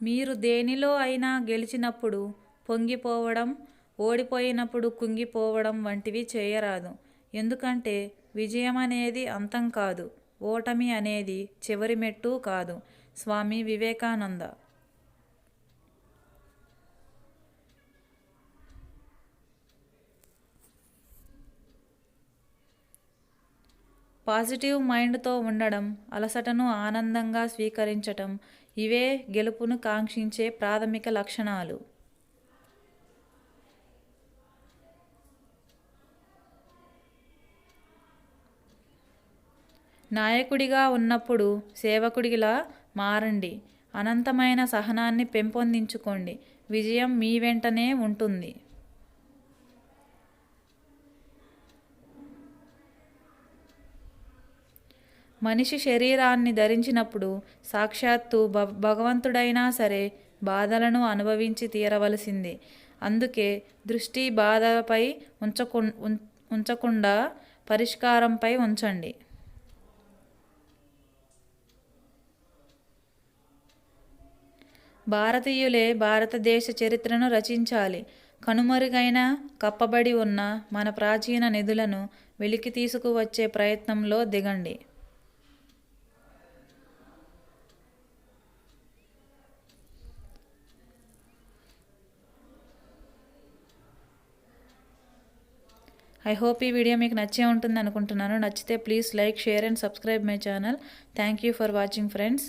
మీరు దేనిలో అయినా గెలిచినప్పుడు పొంగిపోవడం, ఓడిపోయినప్పుడు కుంగిపోవడం వంటివి చేయరాదు. ఎందుకంటే విజయం అనేది అంతం కాదు, ఓటమి అనేది చివరి మెట్టు కాదు. స్వామి వివేకానంద. పాజిటివ్ మైండ్తో ఉండడం, అలసటను ఆనందంగా స్వీకరించటం ఇవే గెలుపును కాంక్షించే ప్రాథమిక లక్షణాలు. నాయకుడిగా ఉన్నప్పుడు సేవకుడిలా మారండి. అనంతమైన సహనాన్ని పెంపొందించుకోండి. విజయం మీ వెంటనే ఉంటుంది. మనిషి శరీరాన్ని ధరించినప్పుడు సాక్షాత్తు భగవంతుడైనా సరే బాధలను అనుభవించి తీరవలసిందే. అందుకే దృష్టి బాధపై ఉంచకుండా పరిష్కారంపై ఉంచండి. భారతీయులే భారతదేశ చరిత్రను రచించాలి. కనుమరుగైన కప్పబడి ఉన్న మన ప్రాచీన నిధులను వెలికి తీసుకువచ్చే ప్రయత్నంలో దిగండి. ఐ హోప్ ఈ వీడియో మీకు నచ్చే ఉంటుంది అనుకుంటున్నాను. నచ్చితే please like, share and subscribe my channel. Thank you for watching friends.